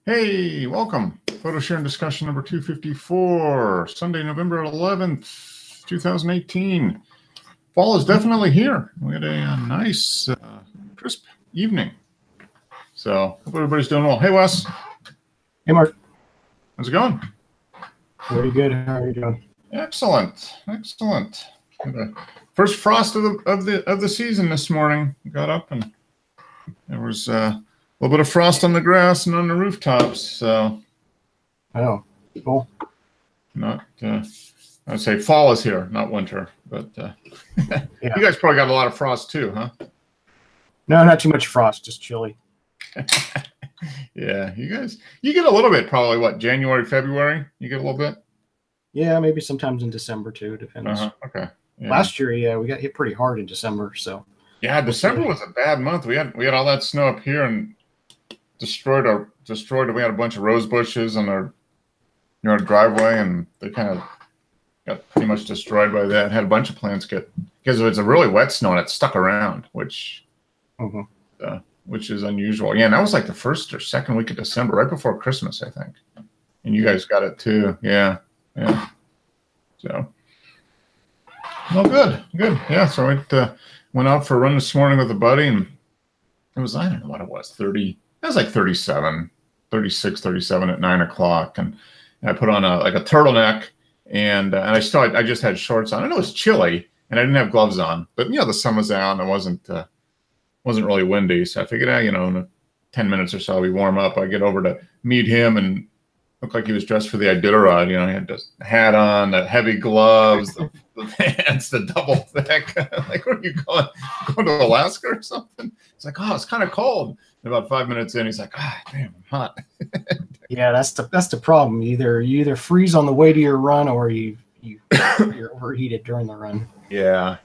Hey, welcome. Photo share and discussion number 254, Sunday, November 11th, 2018. Fall is definitely here. We had a nice, crisp evening. So, hope everybody's doing well. Hey, Wes. Hey, Mark. How's it going? Pretty good. How are you doing? Excellent. Excellent. First frost of the season this morning. Got up and there was a little bit of frost on the grass and on the rooftops. So, oh, cool. Not, I'd say fall is here, not winter. But yeah. You guys probably got a lot of frost too, huh? No, not too much frost, just chilly. Yeah, you get a little bit, probably what, January, February? You get a little bit? Yeah, maybe sometimes in December too, depends. Okay. Yeah. Last year, yeah, we got hit pretty hard in December, so. Yeah, December was a bad month. We had all that snow up here and destroyed. We had a bunch of rose bushes on our driveway, and they kind of got pretty much destroyed by that. Had a bunch of plants get, because it's a really wet snow and it stuck around, which is unusual. Yeah, and that was like the first or second week of December, right before Christmas, I think. And you guys got it too. Yeah. So, well, good. Yeah, so I went out for a run this morning with a buddy, and it was, I don't know what it was, 30. It was like 37, 36, 37 at 9 o'clock, and I put on a turtleneck, and I just had shorts on, and it was chilly, and I didn't have gloves on, but the sun was out, and it wasn't really windy, so I figured, in 10 minutes or so, we warm up. I get over to meet him, and looked like he was dressed for the Iditarod. He had the hat on, the heavy gloves, the pants, the double thick. Like, where are you going? Going to Alaska or something? It's like, oh, it's kind of cold. And about 5 minutes in, he's like, damn, I'm hot. Yeah, that's the problem. You either freeze on the way to your run, or you're overheated during the run. Yeah.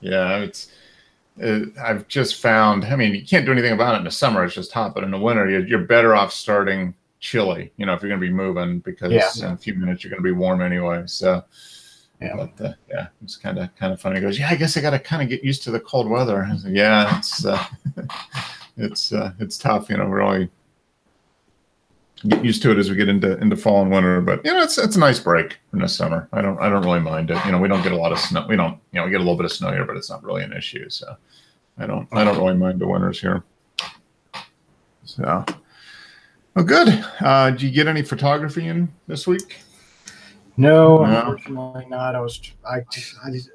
I've just found, you can't do anything about it in the summer. It's just hot. But in the winter, you're better off starting chilly, if you're going to be moving, because in a few minutes you're going to be warm anyway. So, but it's kind of funny. He goes, I guess I got to kind of get used to the cold weather. I said, yeah, it's tough. We're all get used to it as we get into fall and winter. But it's a nice break from the summer. I don't really mind it. We don't get a lot of snow. We don't, we get a little bit of snow here, but it's not really an issue. So I don't really mind the winters here. So. Oh, good. Did you get any photography in this week? No, unfortunately not. I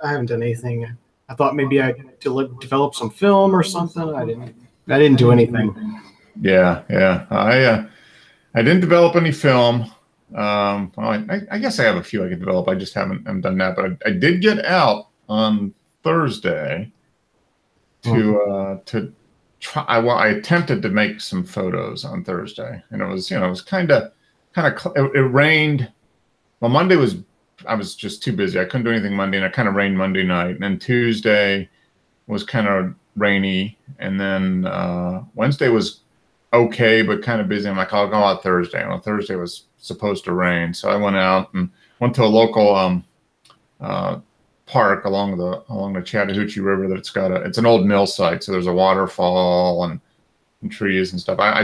haven't done anything. I thought maybe I could develop some film or something. I didn't do anything. Yeah. I didn't develop any film. Well, I guess I have a few I could develop. I just haven't done that. But I did get out on Thursday to I attempted to make some photos on Thursday, and it was kind of it rained. Well, I was just too busy. I couldn't do anything Monday, and it kind of rained Monday night, and then Tuesday was kind of rainy, and then Wednesday was okay but kind of busy. I'm like, I'll go out Thursday. Well, Thursday was supposed to rain, so I went out and went to a local park along the Chattahoochee River. It's an old mill site, so there's a waterfall and trees and stuff. I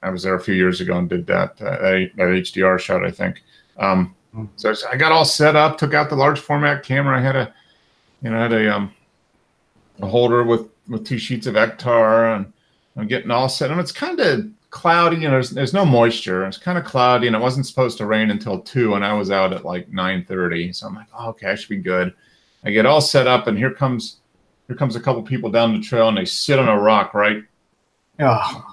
was there a few years ago and did that HDR shot, I think. So I got all set up, took out the large format camera. I had a holder with 2 sheets of Ektar, and I'm getting all set. And it's kind of cloudy, there's no moisture. It's kind of cloudy, and it wasn't supposed to rain until 2, and I was out at like 9:30. So I'm like, oh, okay, I should be good. I get all set up, and here comes a couple people down the trail, and they sit on a rock right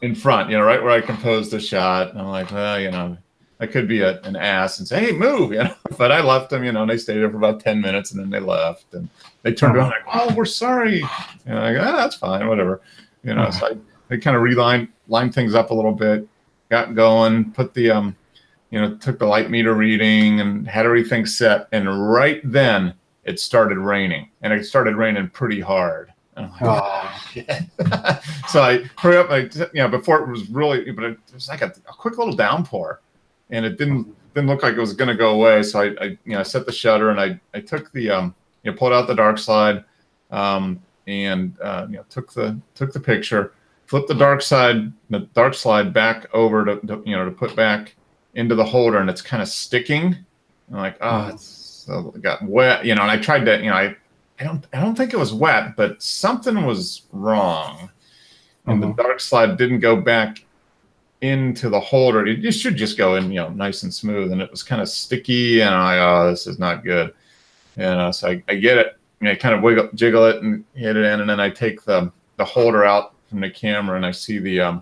in front, right where I composed the shot. And I'm like, well, I could be an ass and say, hey, move, but I left them, and they stayed there for about 10 minutes, and then they left, and they turned around like, oh, we're sorry. And I go, that's fine, whatever. So I kind of lined things up a little bit, got going, put the, took the light meter reading and had everything set. And right then it started raining, and it started raining pretty hard. And I'm like, oh, shit. So I hurry up, before it was really, but it was like a quick little downpour, and it didn't look like it was going to go away. So I set the shutter, and I took the, pulled out the dark slide, and took the picture. flip the dark slide back over to put back into the holder, and it's kind of sticking. I'm like, it got wet, and I tried to, I don't think it was wet, but something was wrong. And the dark slide didn't go back into the holder. It should just go in, nice and smooth, and it was kind of sticky, and I'm like, oh, this is not good. And so I get it, I kind of jiggle it and hit it in, and then I take the holder out from the camera, and I see the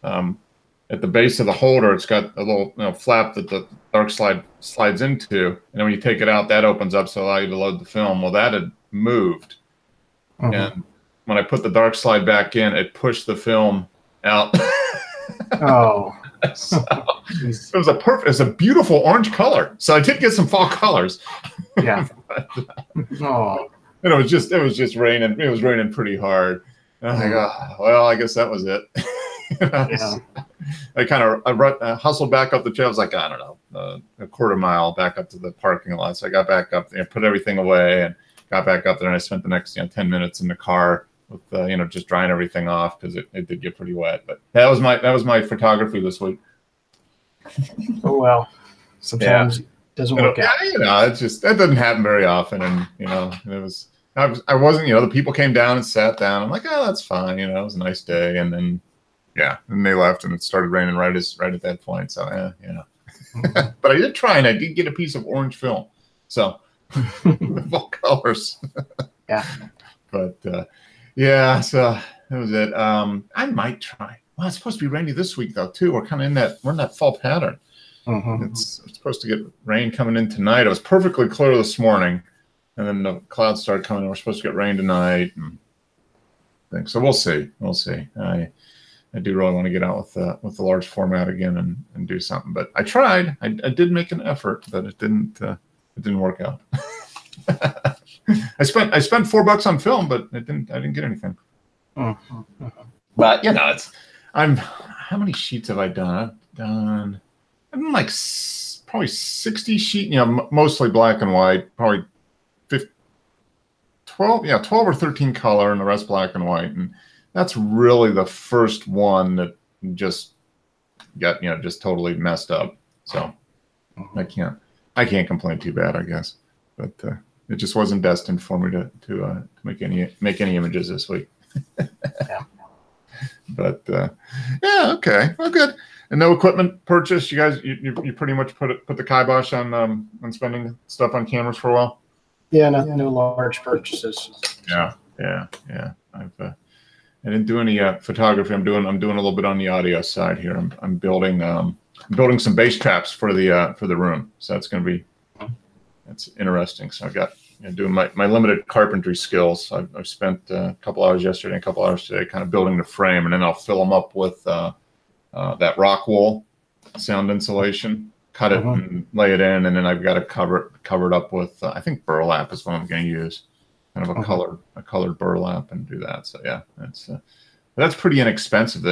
at the base of the holder, it's got a little flap that the dark slide slides into, and then when you take it out, that opens up to allow you to load the film. Well, that had moved, and when I put the dark slide back in, it pushed the film out. Oh, so, it was a beautiful orange color. So I did get some fall colors. Yeah. Oh, and it was just raining. It was raining pretty hard. And I was like, oh, well, I guess that was it. Yeah. I hustled back up the trail. I was like, I don't know, a quarter mile back up to the parking lot. So I got back up there, put everything away, and got back up there. And I spent the next 10 minutes in the car with just drying everything off, because it did get pretty wet. But that was my photography this week. Oh well, sometimes it doesn't work out. It's just, that doesn't happen very often. And it was, I wasn't, the people came down and sat down. I'm like, oh, that's fine. It was a nice day. And then and they left, and it started raining right at that point. So but I did try, and I did get a piece of orange film, so full colors. Yeah. But so that was it. I might try. Well, it's supposed to be rainy this week though too. We're in that fall pattern. It's supposed to get rain coming in tonight. It was perfectly clear this morning, and then the clouds started coming. We're supposed to get rain tonight, and things. So we'll see. I do really want to get out with the large format again and do something. But I tried. I did make an effort, but it didn't work out. I spent $4 on film, but I didn't get anything. But how many sheets have I done? I've done like probably 60 sheets. Mostly black and white. Probably 12 or 13 color, and the rest black and white. And that's really the first one that just got just totally messed up. So I can't complain too bad, I guess. But it just wasn't destined for me to make any images this week. Yeah. But okay, well, good. And no equipment purchase. You guys, you pretty much put the kibosh on spending stuff on cameras for a while. Yeah, no large purchases. Yeah. I didn't do any photography. I'm doing a little bit on the audio side here. I'm building some bass traps for the room. So that's interesting. So I got doing my limited carpentry skills. I've spent a couple hours yesterday and a couple hours today kind of building the frame, and then I'll fill them up with that rock wool sound insulation. Cut it and lay it in, and then I've got to cover it up with I think burlap is what I'm going to use. Kind of a colored burlap, and do that. So yeah, that's pretty inexpensive.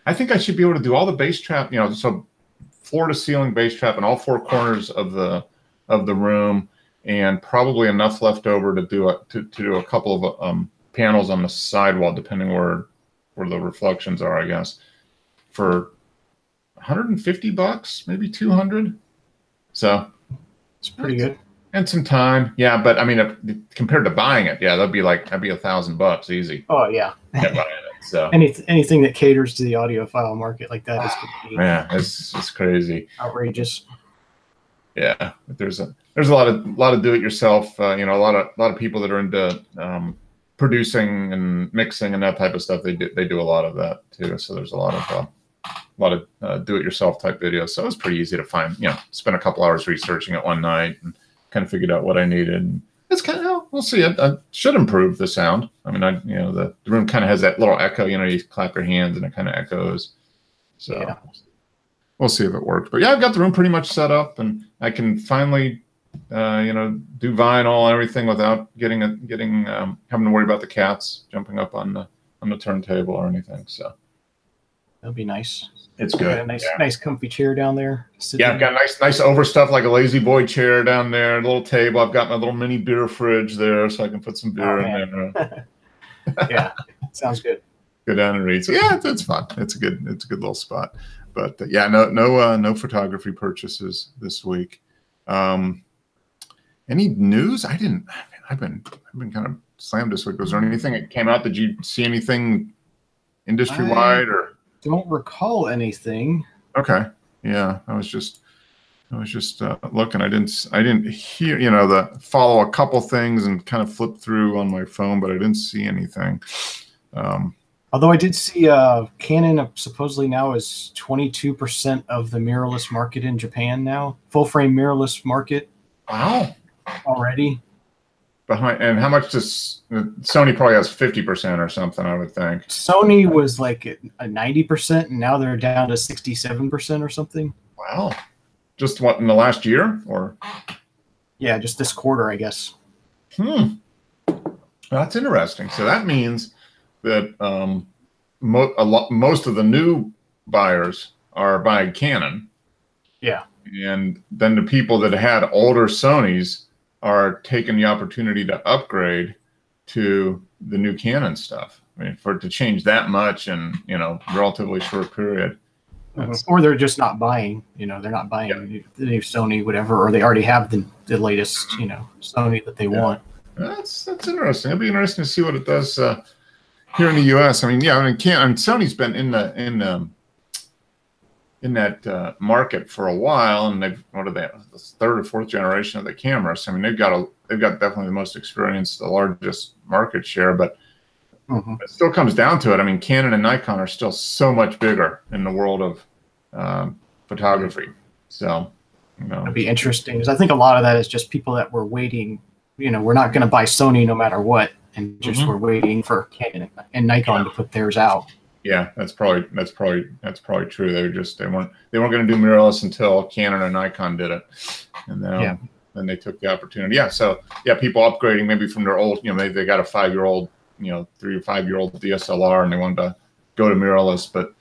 I think I should be able to do all the bass trap, so floor to ceiling bass trap in all four corners of the room, and probably enough left over to do a couple of panels on the sidewall, depending where the reflections are, I guess, for $150, maybe $200. So it's pretty good. And some time, yeah. But I mean, compared to buying it, that'd be $1,000 easy. Oh yeah. Buying it, so anything that caters to the audiophile market like that is it's crazy, outrageous. Yeah, but there's a lot of do it yourself. A lot of people that are into producing and mixing and that type of stuff. They do a lot of that too. So there's a lot of do it yourself type videos. So it was pretty easy to find. Spent a couple hours researching it one night and kind of figured out what I needed. And it's kind of, we'll see. I should improve the sound. I mean, the room kind of has that little echo. You clap your hands and it kind of echoes. So we'll see if it works. But yeah, I've got the room pretty much set up, and I can finally, do vinyl and everything without having to worry about the cats jumping up on the turntable or anything. So that'll be nice. It's good. A nice comfy chair down there. I've got nice overstuff like a lazy boy chair down there, a little table. I've got my little mini beer fridge there, so I can put some beer in there. Yeah, sounds good. go down and read. So yeah, it's fun. It's a good little spot. But yeah, no photography purchases this week. Any news? I've been kind of slammed this week. Was there anything that came out? Did you see anything industry wide or? Don't recall anything. Okay. Yeah, I was just looking. I didn't hear, the follow a couple things and kind of flip through on my phone, but I didn't see anything. Although I did see Canon supposedly now is 22% of the mirrorless market in Japan now. Full frame mirrorless market. Wow. Already. And how much does Sony probably has 50% or something, I would think. Sony was like a 90%, and now they're down to 67% or something. Wow. Just what, in the last year, or? Yeah, just this quarter, I guess. That's interesting. So that means that most of the new buyers are buying Canon. Yeah. And then the people that had older Sonys are taking the opportunity to upgrade to the new Canon stuff. I mean, for it to change that much in, relatively short period. Or they're just not buying, they're not buying the new Sony, whatever, or they already have the latest, Sony that they want. That's interesting. It'll be interesting to see what it does here in the U.S. I mean, Sony's been in that market for a while, and they've the third or fourth generation of the cameras. I mean, they've got definitely the most experience, the largest market share, but it still comes down to it. I mean, Canon and Nikon are still so much bigger in the world of photography. So, it'll be interesting because I think a lot of that is just people that were waiting. We're not going to buy Sony no matter what, and just we're waiting for Canon and Nikon to put theirs out. Yeah, that's probably true. They weren't going to do mirrorless until Canon or Nikon did it, and then they took the opportunity. Yeah, so people upgrading maybe from their old, they got a 5-year-old, 3 or 5-year-old DSLR, and they wanted to go to mirrorless, but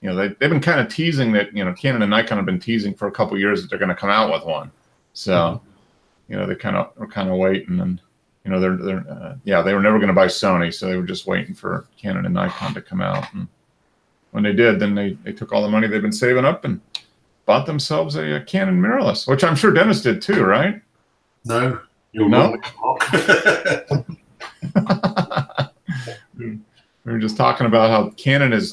they've been kind of teasing that, Canon and Nikon have been teasing for a couple of years that they're going to come out with one. So, they are kind of waiting, and they were never going to buy Sony, so they were just waiting for Canon and Nikon to come out. And when they did, then they took all the money they've been saving up and bought themselves a Canon mirrorless, which I'm sure Dennis did too, right? No, you're wrong. We were just talking about how Canon is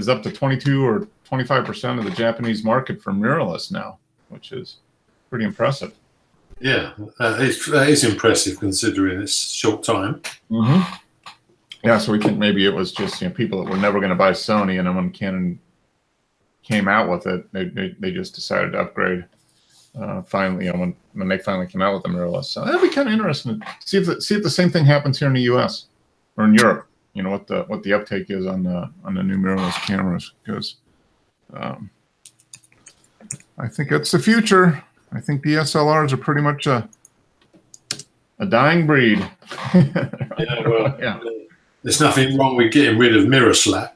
up to 22 or 25% of the Japanese market for mirrorless now, which is pretty impressive. Yeah, that is impressive considering it's short time. Yeah, so we think maybe it was just people that were never going to buy Sony, and then when Canon came out with it, they just decided to upgrade. Finally, when they finally came out with the mirrorless, so that'd be kind of interesting to see if the same thing happens here in the U.S. or in Europe. What the uptake is on the new mirrorless cameras, because I think it's the future. I think the DSLRs are pretty much a dying breed. There's nothing wrong with getting rid of mirror slap.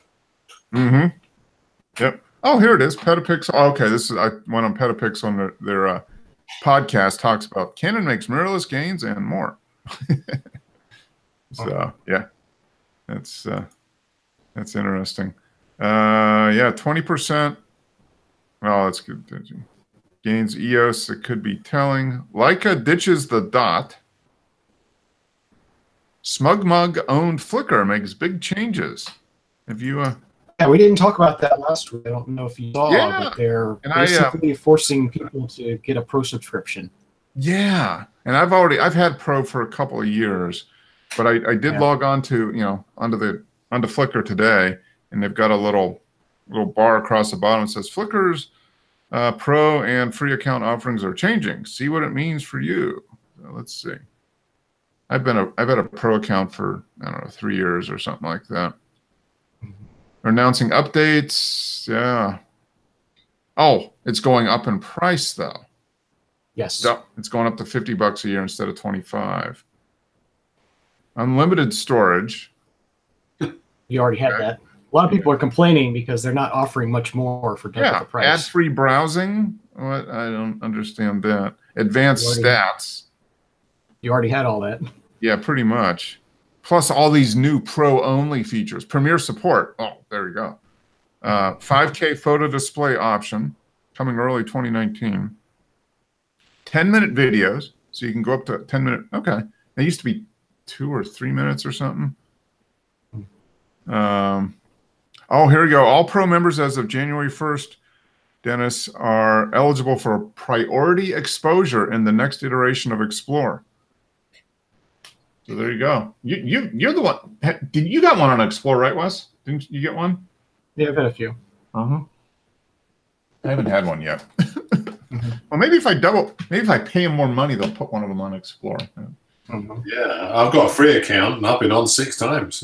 Yep. Oh, here it is. Petapix. Oh, okay, I went on Petapix on their podcast, talks about Canon makes mirrorless gains and more. So yeah, that's interesting. 20%. Oh, that's good. Gains EOS that could be telling. Leica ditches the dot. SmugMug owned Flickr makes big changes. Have you? Yeah, we didn't talk about that last week. I don't know if you saw, but they're basically forcing people to get a pro subscription. Yeah, and I've had pro for a couple of years, but I did log on to onto Flickr today, and they've got a little bar across the bottom that says Flickr's pro and free account offerings are changing. See what it means for you. So let's see. I've had a pro account for 3 years or something like that. They're announcing updates. Yeah. Oh, it's going up in price though. Yes. It's going up to $50 a year instead of $25. Unlimited storage. You already had that. A lot of people are complaining because they're not offering much more for double the price. Ad-free browsing. What? I don't understand that. Advanced stats. You already had all that. Yeah, pretty much. plus all these new pro only features, Premiere support. Oh, there you go. 5K photo display option coming early 2019. 10-minute videos, so you can go up to 10-minute. Okay, they used to be 2 or 3 minutes or something. Oh, here we go. All pro members as of January 1st, Dennis, are eligible for priority exposure in the next iteration of Explore. So there you go. You're the one. You got one on Explore, right, Wes? Didn't you get one? Yeah, I've had a few. I haven't had one yet. Well, maybe if I pay them more money, they'll put one of them on Explore. Yeah, I've got a free account and I've been on 6 times.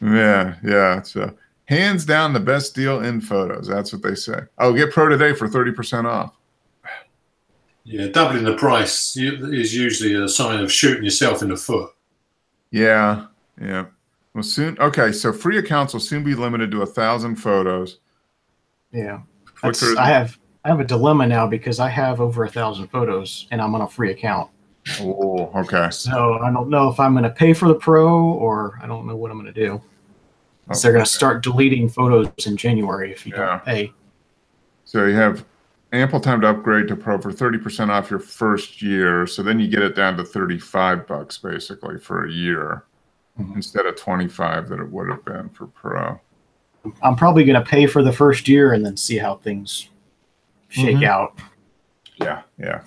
Yeah. So hands down the best deal in photos. That's what they say. Oh, get Pro today for 30% off. Yeah, doubling the price is usually a sign of shooting yourself in the foot. Yeah. Well, soon. Okay, so free accounts will soon be limited to 1,000 photos. Yeah, I have a dilemma now because I have over 1,000 photos and I'm on a free account. Oh, okay. So I don't know if I'm going to pay for the pro or I don't know what I'm going to do. So they're going to start deleting photos in January if you don't pay. So you have ample time to upgrade to Pro for 30% off your first year. So then you get it down to $35 basically for a year instead of 25 that it would have been for Pro. I'm probably going to pay for the first year and then see how things shake out. Yeah.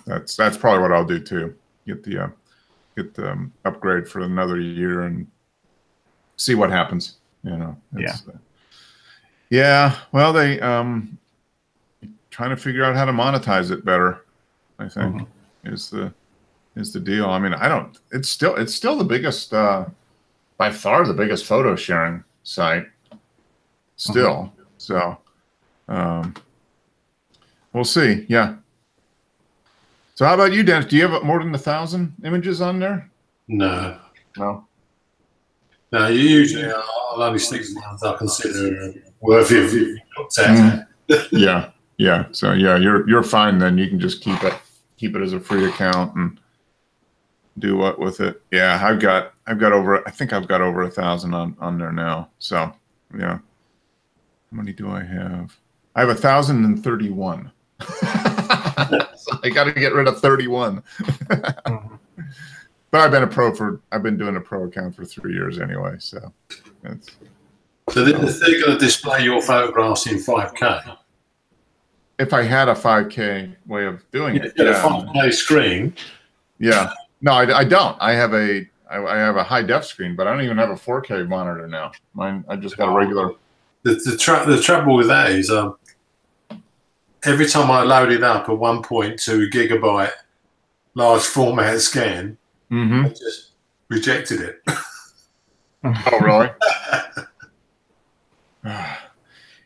That's probably what I'll do too. Get the upgrade for another year and see what happens. Yeah. Well, they trying to figure out how to monetize it better, I think, is the deal. I mean, it's still the biggest, by far the biggest photo sharing site still. So we'll see. Yeah. So how about you, Dennis? Do you have more than 1,000 images on there? No. No. No, usually I'll only stick to ones I consider worthy of you. Yeah. So yeah, you're fine then. You can just keep it as a free account and do what with it. Yeah, I've got over. I think I've got over 1,000 on there now. So yeah, how many do I have? I have 1,031. So I got to get rid of 31. But I've been doing a pro account for 3 years anyway. So they're going to display your photographs in 5K. If I had a 5K way of doing it, a 5K screen. Yeah, no, I don't. I have a high def screen, but I don't even have a 4K monitor now. Mine, I just got a regular. The trouble with that is, every time I load it up, a 1.2 gigabyte large format scan, I just rejected it. Oh, really?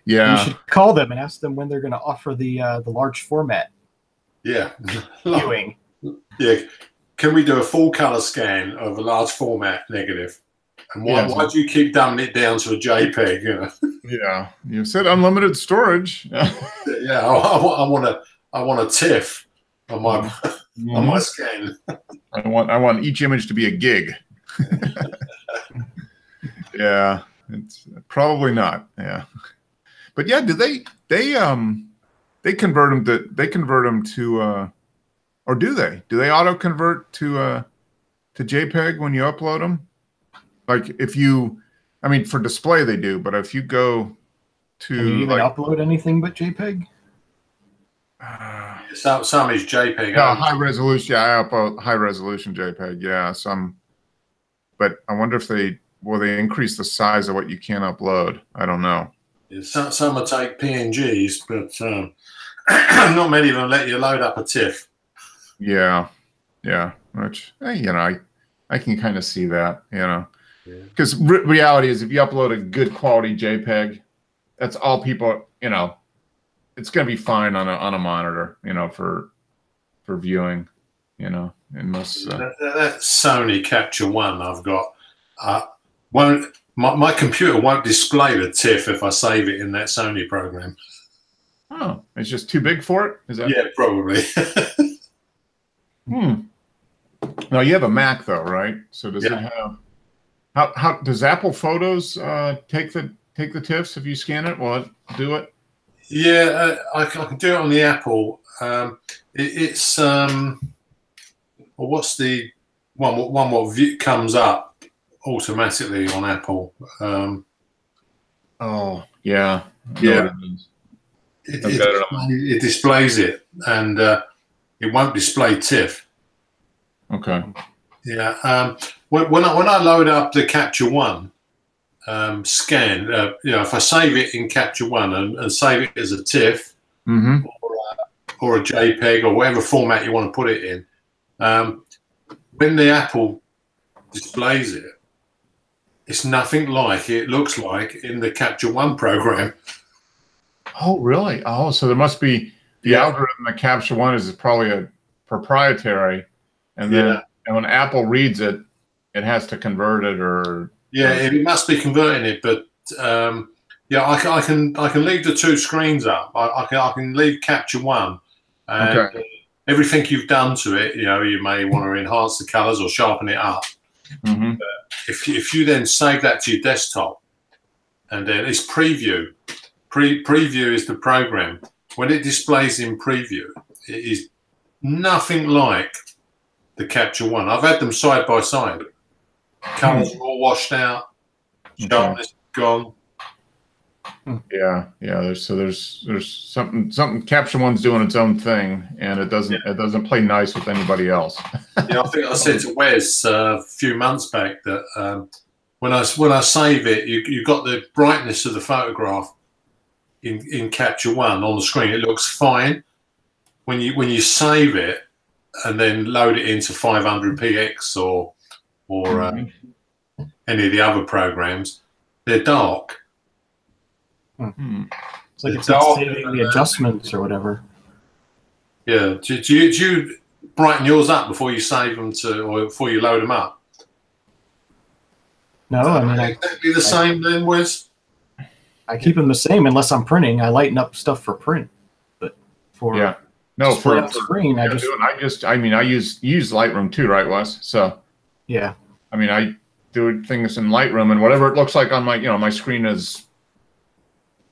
Yeah. You should call them and ask them when they're going to offer the large format viewing. Yeah. Can we do a full color scan of a large format negative? And why do you keep dumbing it down to a JPEG? Yeah. You said unlimited storage. Yeah. I want a TIFF on my on my scan. I want each image to be a gig. Yeah. It's probably not. Yeah. But yeah, they convert them to or do they auto convert to JPEG when you upload them? Like for display they do, but if you go to, can you even upload anything but JPEG? Some is JPEG. No, high resolution. Yeah, I upload high resolution JPEG. Yeah, some. But I wonder if will they increase the size of what you can upload? I don't know. Some will take PNGs, but not many of them let you load up a TIFF. Yeah. Which I can kind of see that. Because reality is, if you upload a good quality JPEG, that's all people. It's going to be fine on a monitor. For viewing. Unless that Sony Capture One I've got won't. My computer won't display the TIFF if I save it in that Sony program. Oh, it's just too big for it? Is that? Yeah, probably. Now you have a Mac though, right? So does it Yeah. have how does Apple Photos take the TIFFs if you scan it? Will it do it? Yeah, I can do it on the Apple. It's well, what's the one? What view comes up automatically on Apple? Oh yeah, I know Yeah. what it is. It displays it, and it won't display TIFF. Okay. Yeah. When I load up the Capture One scan, if I save it in Capture One and save it as a TIFF Mm-hmm. or a JPEG or whatever format you want to put it in, when the Apple displays it, it's nothing like it looks like in the Capture One program. Oh really? Oh, so there must be the algorithm that Capture One is probably a proprietary, and then and when Apple reads it, it has to convert it or it must be converting it, but I can leave the two screens up. I can leave Capture One, and everything you've done to it. You may want to enhance the colors or sharpen it up. Mm-hmm. If you then save that to your desktop, and then it's Preview. Preview is the program. When it displays in Preview, it is nothing like the Capture One. I've had them side by side. Colors are all washed out. Sharpness gone. Yeah. There's something. Capture One's doing its own thing, and it doesn't play nice with anybody else. I think I said to Wes a few months back that when I save it, you got the brightness of the photograph in Capture One on the screen. It looks fine. When you save it and then load it into 500px or any of the other programs, they're dark. It's like it's not saving the adjustments or whatever. Yeah. Do you brighten yours up before you save them or before you load them up? No, I mean exactly the same then, Wes. I keep them the same unless I'm printing. I lighten up stuff for print, but for for screen, I use Lightroom too, right, Wes? So yeah, I mean, I do things in Lightroom, and whatever it looks like on my my screen is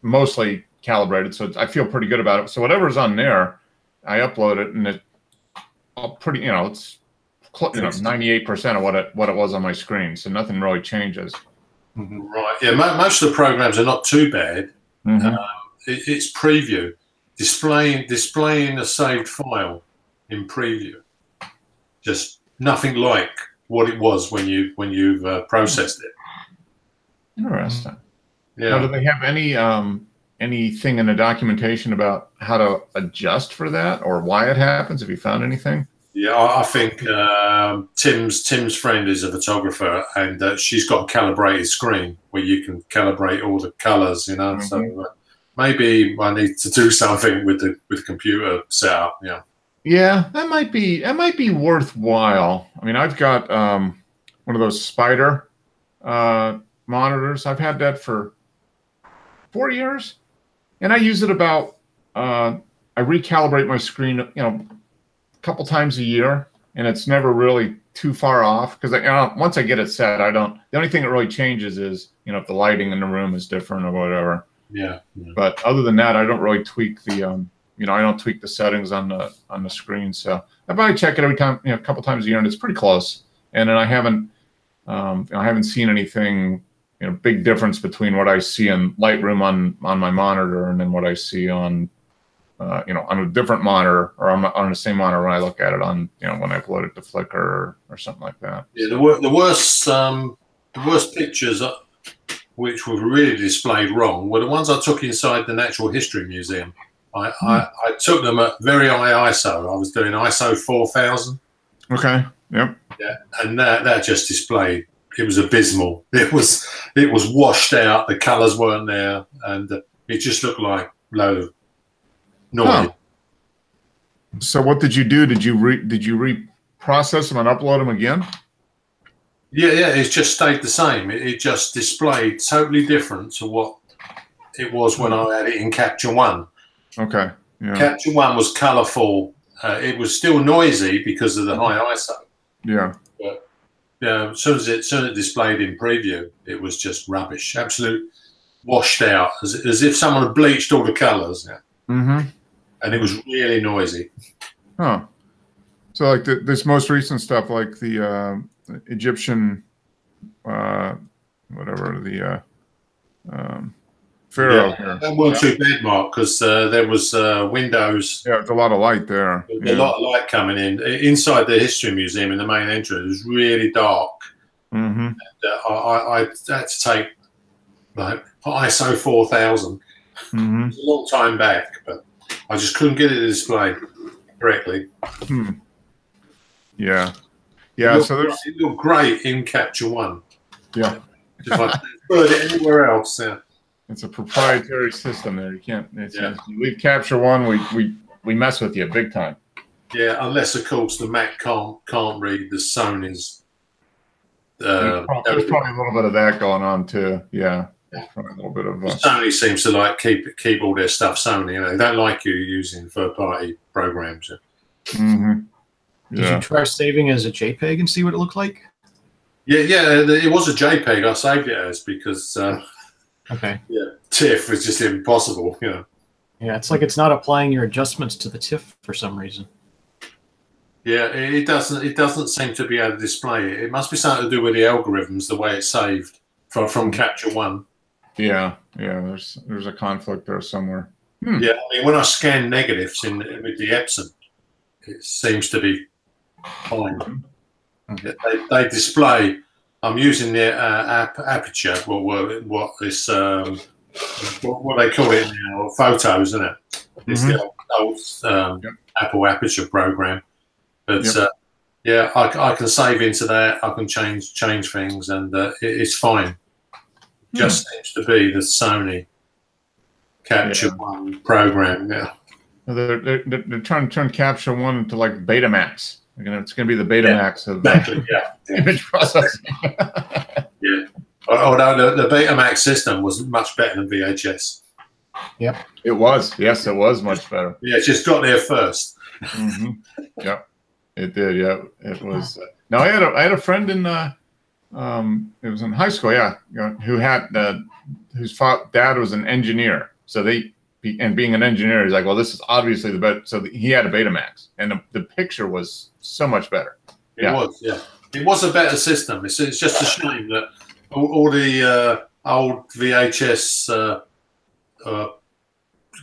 mostly calibrated, so I feel pretty good about it. So whatever's on there, I upload it, and it's 98% of what it was on my screen, so nothing really changes. Right. Yeah. Most of the programs are not too bad. It's Preview, displaying a saved file in Preview. Just nothing like what it was when you've processed it. Interesting. Yeah. Now, do they have anything in the documentation about how to adjust for that or why it happens? Have you found anything? Yeah, I think Tim's friend is a photographer, and she's got a calibrated screen where you can calibrate all the colors. So maybe I need to do something with the computer setup. Yeah. Yeah, that might be worthwhile. I mean, I've got one of those Spider monitors. I've had that for 4 years, and I use it about. I recalibrate my screen, a couple times a year, and it's never really too far off because once I get it set, I don't. The only thing that really changes is if the lighting in the room is different or whatever. Yeah. But other than that, I don't really tweak the I don't tweak the settings on the screen. So I probably check it every time, a couple times a year, and it's pretty close. And then I haven't seen anything, big difference between what I see in Lightroom on my monitor and then what I see on on a different monitor or on the same monitor when I look at it on, when I upload it to Flickr or something like that. Yeah, the worst pictures which were really displayed wrong were the ones I took inside the Natural History Museum. I took them at very high ISO. I was doing ISO 4000. Okay. Yep. Yeah, and that just displayed. It was abysmal. It was washed out. The colours weren't there, and it just looked like load of noise. Huh. So what did you do? Did you reprocess them and upload them again? Yeah. It just stayed the same. It just displayed totally different to what it was when I had it in Capture One. Okay. Yeah. Capture One was colourful. It was still noisy because of the high ISO, Yeah. But, yeah, as soon as it displayed in preview, it was just rubbish, absolute washed out, as if someone had bleached all the colours. Yeah. Mm-hmm. And it was really noisy. Huh. So like this most recent stuff, like the Egyptian, whatever the Pharaoh. Yeah, here. that wasn't too bad, Mark, because there was windows. Yeah, there's a lot of light there. A lot of light coming in. Inside the History Museum in the main entrance, it was really dark. Mm-hmm. And, I had to take like ISO 4000. Mm-hmm. It was a long time back, but I just couldn't get it to display correctly. Hmm. Yeah. Yeah. So it looked great in Capture One. Yeah. If I put it anywhere else, yeah. It's a proprietary system there. You can't. You leave Capture One, we mess with you big time. Yeah, unless of course the Mac can't read the Sony's. There's probably a little bit of that going on too. Yeah. Probably a little bit of. Sony seems to like keep all their stuff Sony. You know, they don't like you using third-party programs. Mm-hmm. Yeah. Did you try saving as a JPEG and see what it looked like? Yeah, it was a JPEG. I saved it as because. Okay. Yeah, TIFF is just impossible. You know. Yeah, it's like it's not applying your adjustments to the TIFF for some reason. Yeah, it doesn't seem to be able to display it. It must be something to do with the algorithms, the way it's saved from Capture One. Yeah, there's a conflict there somewhere. Yeah, I mean, when I scan negatives with the Epson, it seems to be fine. They display. I'm using the aperture. What this what they call it now? Photos, isn't it? It's the old Apple Aperture program. But yeah, I can save into that. I can change things, and it's fine. Just seems to be the Sony Capture One program. Yeah, they're trying to turn Capture One into like Betamax. It's going to be the Betamax of image processing. Yeah. Although the Betamax system was much better than VHS. Yep. It was. Yes, it was much better. Yeah, it just got there first. Mm-hmm. Yep. It did. Yeah. It was. Now I had a friend in it was in high school. Yeah. Who had whose dad was an engineer. So being an engineer, he's like, well, this is obviously the best. So he had a Betamax, and the picture was so much better. It was, yeah. It was a better system. It's just a shame that all the old VHS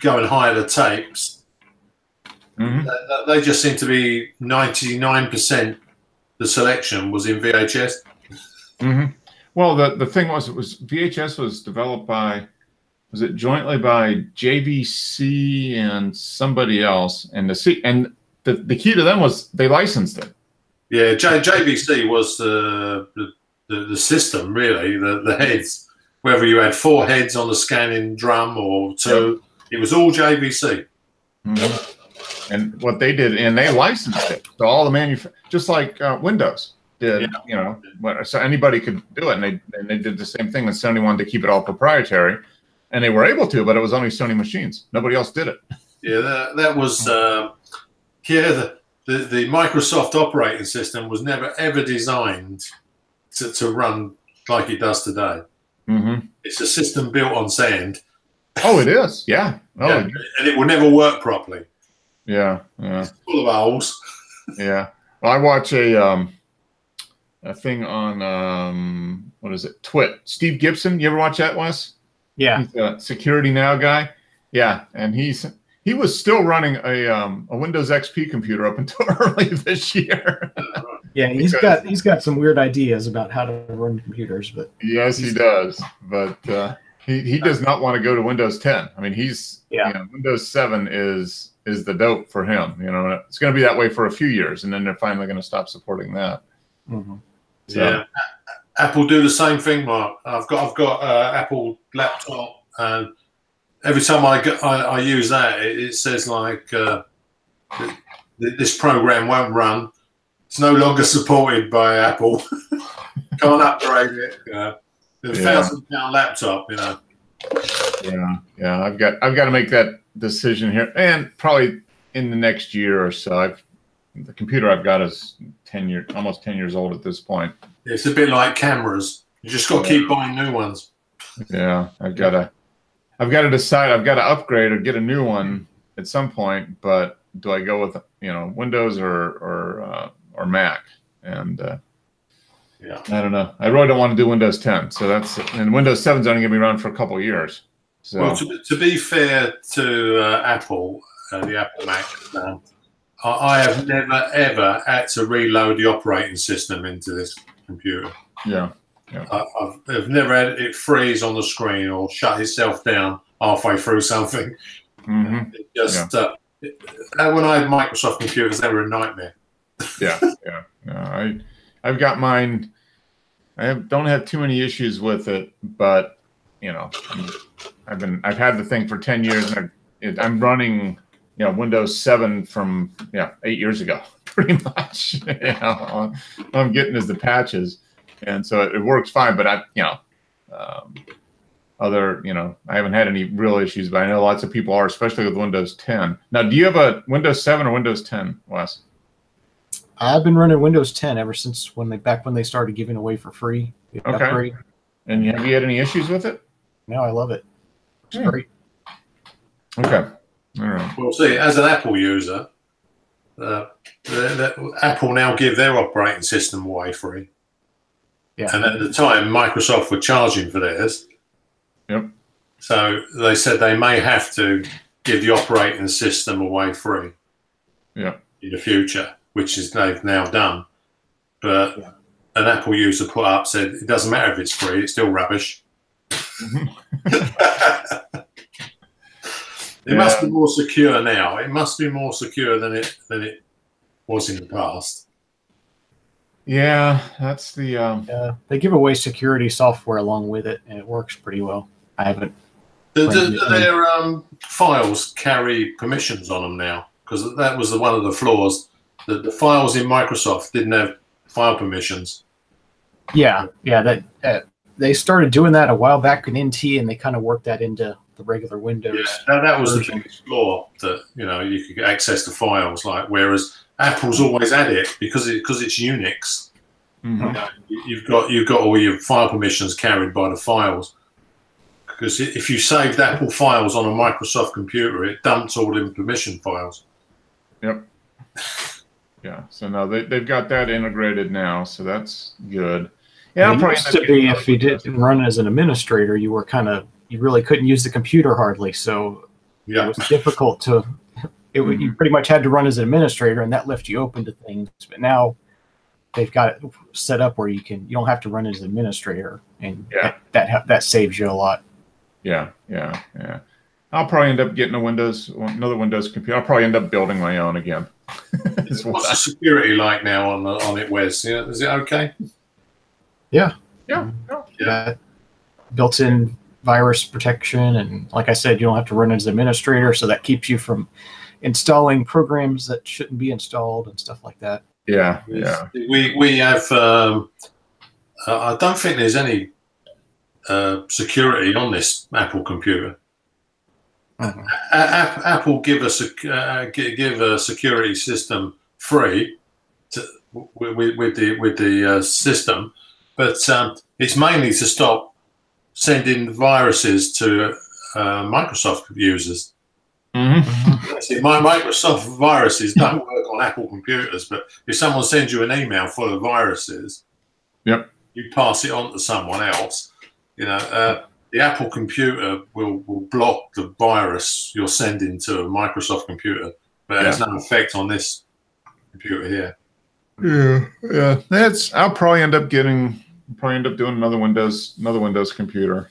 going higher the tapes, they just seem to be 99%. The selection was in VHS. Mm-hmm. Well, the thing was, VHS was developed by. Was it jointly by JVC and somebody else? And the key to them was they licensed it. Yeah, JVC was the system, really, the heads. Whether you had 4 heads on the scanning drum or 2, it was all JVC. Mm-hmm. And what they did, and they licensed it to all the just like Windows did. You know, so anybody could do it, and they did the same thing. And Sony wanted to keep it all proprietary. And they were able to, but it was only Sony machines. Nobody else did it. Yeah, that was the Microsoft operating system was never ever designed to run like it does today. Mm-hmm. It's a system built on sand. Oh, it is. Yeah. Oh, yeah. And it will never work properly. Yeah. It's full of holes. Yeah. Well, I watch a thing on what is it? Twit. Steve Gibson. You ever watch that, Wes? Yeah, he's a Security Now guy. Yeah, and he was still running a Windows XP computer up until early this year. Yeah, he's got some weird ideas about how to run computers, but yes, he does. But he does not want to go to Windows 10. I mean, Windows 7 is the dope for him. You know, it's going to be that way for a few years, and then they're finally going to stop supporting that. Mm-hmm. So. Yeah. Apple do the same thing, Mark. I've got Apple laptop, and every time I use that, it says like this program won't run. It's no longer supported by Apple. Can't upgrade it. £1,000 laptop, you know. Yeah. I've got to make that decision here, and probably in the next year or so. the computer I've got is almost 10 years old at this point. It's a bit like cameras. You just got to keep buying new ones. Yeah, I've got to decide. I've got to upgrade or get a new one at some point. But do I go with Windows or Mac? And yeah, I don't know. I really don't want to do Windows 10. So and Windows 7 is only going to be around for a couple of years. So well, to be fair to Apple, the Apple Mac, I have never ever had to reload the operating system into this computer. Yeah. I've never had it freeze on the screen or shut itself down halfway through something. Mm-hmm. When I had Microsoft computers, they were a nightmare. Yeah. I've got mine. Don't have too many issues with it, but I've had the thing for 10 years, and I'm running Windows 7 from 8 years ago, pretty much. I'm getting as the patches. And so it works fine, but I haven't had any real issues, but I know lots of people are, especially with Windows 10. Now, do you have a Windows 7 or Windows 10, Wes? I've been running Windows 10 ever since when they started giving away for free. Okay. Upgrade. And have you had any issues with it? No, I love it. It's great. Okay. All right. Well, see, as an Apple user, Apple now give their operating system away free. Yeah. And at the time, Microsoft were charging for theirs. Yep. So they said they may have to give the operating system away free. Yeah. In the future, which they've now done. But an Apple user put up said it doesn't matter if it's free; it's still rubbish. It must be more secure now. It must be more secure than it was in the past. Yeah, that's the. They give away security software along with it, and it works pretty well. I haven't. Do their files carry permissions on them now? Because that was one of the flaws. The files in Microsoft didn't have file permissions. Yeah. They started doing that a while back in NT, and they kind of worked that into the regular Windows. Yeah, that was the biggest flaw, that you could access the files, whereas Apple's always had it because it's Unix. Mm-hmm. You've got all your file permissions carried by the files. Because if you saved Apple files on a Microsoft computer, it dumps all the permission files. Yep. Yeah. So no, they've got that integrated now, so that's good. Yeah, it used to be if you didn't run as an administrator, you really couldn't use the computer hardly. So it was difficult to. You pretty much had to run as an administrator, and that left you open to things. But now they've got it set up where you don't have to run as an administrator, and that saves you a lot. Yeah. I'll probably end up getting another Windows computer. I'll probably end up building my own again. What's the security like now on it, Wes? Is it okay? Yeah. Yeah. Built-in virus protection, and like I said, you don't have to run as an administrator, so that keeps you from installing programs that shouldn't be installed and stuff like that. Yeah. We have. I don't think there's any security on this Apple computer. Mm-hmm. Apple give a security system free with the system, but it's mainly to stop sending viruses to Microsoft users. Mm-hmm. See, my Microsoft viruses don't work on Apple computers, but if someone sends you an email full of viruses, you pass it on to someone else. The Apple computer will block the virus you're sending to a Microsoft computer, but it has no effect on this computer here. Yeah. I'll probably end up doing another Windows computer.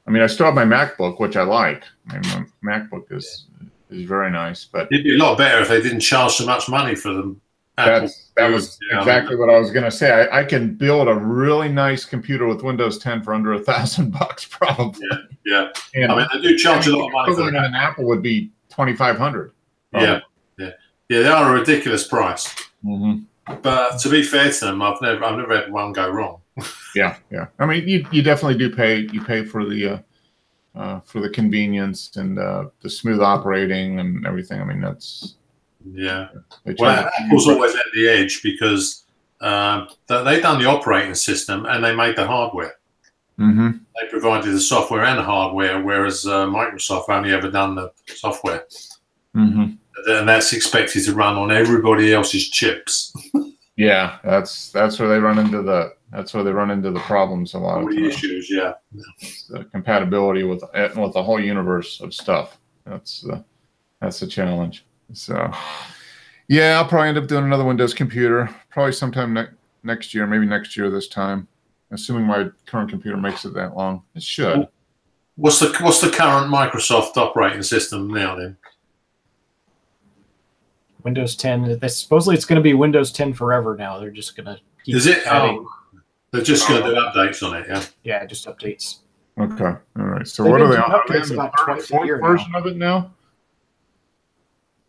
I mean, I still have my MacBook, which I like. I mean, my MacBook is very nice, but it'd be a lot better if they didn't charge so much money for them. That was exactly what I was going to say. I can build a really nice computer with Windows 10 for under $1,000 probably. Yeah. And I mean, they do charge a lot of money for that. An Apple would be $2,500. Yeah. They are a ridiculous price. Mm-hmm. But to be fair to them, I've never had one go wrong. Yeah. I mean, you definitely do pay. You pay for the convenience and the smooth operating and everything. I mean, Yeah. Well, Apple's always at the edge because they done the operating system and they made the hardware. Mm-hmm. They provided the software and the hardware, whereas Microsoft only ever done the software. Mm-hmm. And that's expected to run on everybody else's chips. Yeah, that's where they run into the problems a lot All of the times. issues, yeah. The compatibility with the whole universe of stuff. That's the challenge. So, yeah, I'll probably end up doing another Windows computer, probably sometime next year, maybe next year this time, assuming my current computer makes it that long. It should. What's the current Microsoft operating system now then? Windows 10. Supposedly it's going to be Windows 10 forever now. They're just going to keep Is it? adding. Oh, they're just going to do updates on it, yeah? Yeah, just updates. Okay. All right. So They've what are been they doing on? updates The about third, twice a fourth year version now. of it now?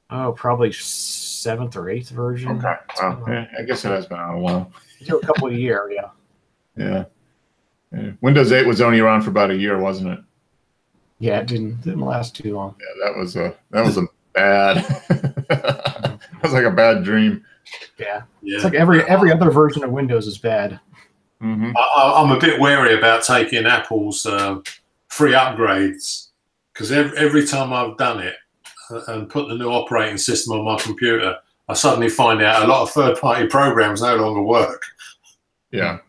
Oh, probably 7th or 8th version. Okay. Wow. Yeah, I guess it has been out a while. They do a couple a year, yeah. Yeah. Windows 8 was only around for about a year, wasn't it? Yeah, it didn't last too long. Yeah, that was a bad. That was like a bad dream. Yeah. It's like every other version of Windows is bad. Mm-hmm. I'm a bit wary about taking Apple's free upgrades because every time I've done it and put the new operating system on my computer, I suddenly find out a lot of third-party programs no longer work. Yeah.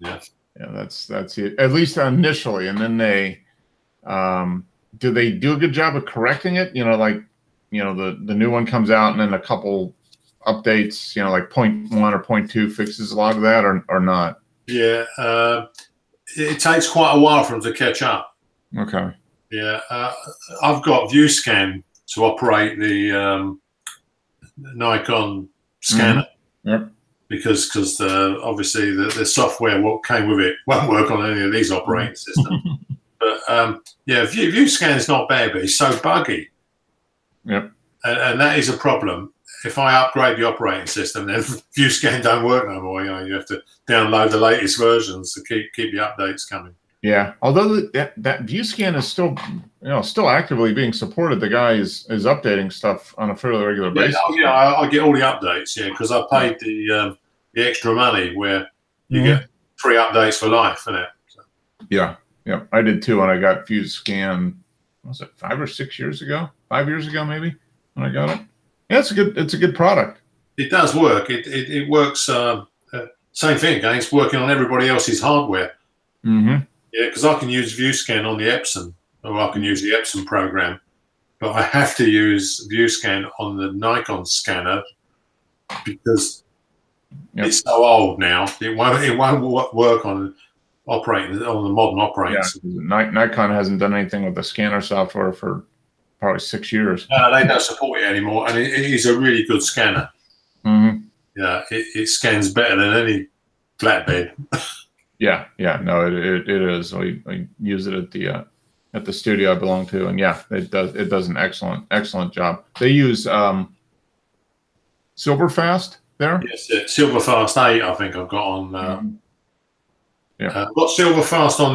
That's it. At least initially, and then they do they do a good job of correcting it? The new one comes out, and then a couple updates, like 0.1 or 0.2 fixes a lot of that, or not. Yeah, it takes quite a while for them to catch up. Okay. Yeah, I've got ViewScan to operate the Nikon scanner. Mm-hmm. Yep. Because obviously the software what came with it won't work on any of these operating systems. But ViewScan is not bad, but it's so buggy. Yep. And that is a problem. If I upgrade the operating system, then ViewScan don't work no more. You have to download the latest versions to keep the updates coming. Yeah, although that ViewScan is still actively being supported. The guy is updating stuff on a fairly regular basis. I get all the updates. Yeah, because I paid the extra money where you get free updates for life, isn't it? So. Yeah, I did too when I got ViewScan. Was it 5 or 6 years ago? 5 years ago, maybe, when I got it. Yeah, it's a good product. It does work. It works. Same thing. Again, it's working on everybody else's hardware. Mm-hmm. Yeah, because I can use ViewScan on the Epson, or I can use the Epson program, but I have to use ViewScan on the Nikon scanner because it's so old now. It won't work on the modern operating system. Nikon hasn't done anything with the scanner software for probably 6 years. They don't support it anymore, and it is a really good scanner. Mm-hmm. Yeah, it scans better than any flatbed. Yeah, no, it is. I use it at the studio I belong to, and yeah, it does an excellent job. They use Silverfast there. Yes, Silverfast 8. I think I've got on. Yeah, I've got Silverfast on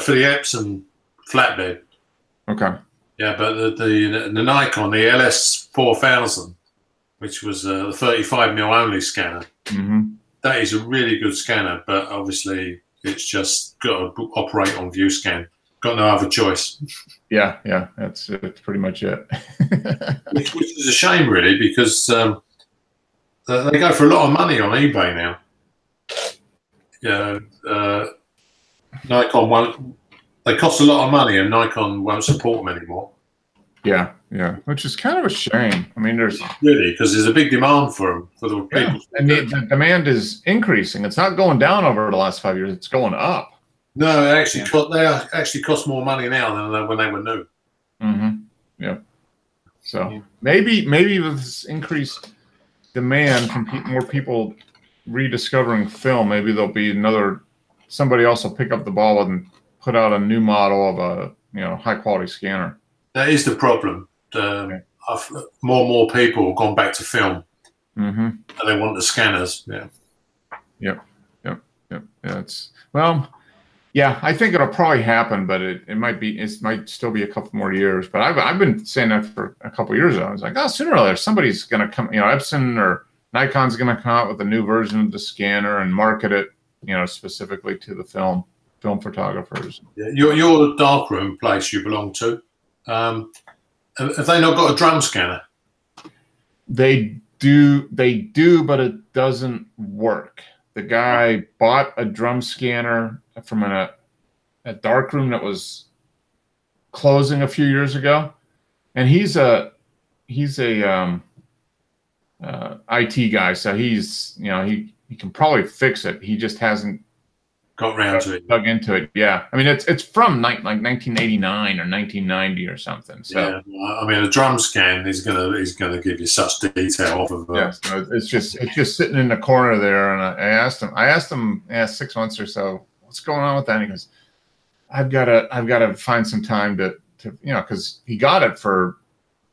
for the Epson flatbed. Okay. Yeah, but the Nikon, the LS4000, which was the 35mm only scanner. Mm-hmm. That is a really good scanner, but obviously it's just got to operate on ViewScan. Got no other choice. Yeah, that's pretty much it. which is a shame, really, because they go for a lot of money on eBay now. Yeah, Nikon won't. They cost a lot of money, and Nikon won't support them anymore. Yeah, which is kind of a shame. I mean, because there's a big demand for them for the people. And the demand is increasing. It's not going down over the last 5 years. It's going up. No, they actually cost more money now than when they were new. Mm-hmm. Yeah. So maybe with this increased demand from more people rediscovering film, maybe there'll be somebody else will pick up the ball and put out a new model of a high quality scanner. That is the problem. More and more people have gone back to film, and they want the scanners. Yeah. Yep. Yeah. Yeah, I think it'll probably happen, but it might still be a couple more years. But I've been saying that for a couple of years now. I was like, oh, sooner or later somebody's going to come. Epson or Nikon's going to come out with a new version of the scanner and market it, specifically to the film photographers. Yeah, your darkroom place you belong to. Have they not got a drum scanner? They do, but it doesn't work. The guy bought a drum scanner from a darkroom that was closing a few years ago, and he's a IT guy, so he's he can probably fix it. He just hasn't got around to it, dug into it. Yeah, I mean it's from like 1989 or 1990 or something. So yeah, I mean a drum scan is gonna give you such detail off of. Yeah, so it's just sitting in the corner there, and I asked him 6 months or so, what's going on with that? And he goes, I've got to find some time to because he got it for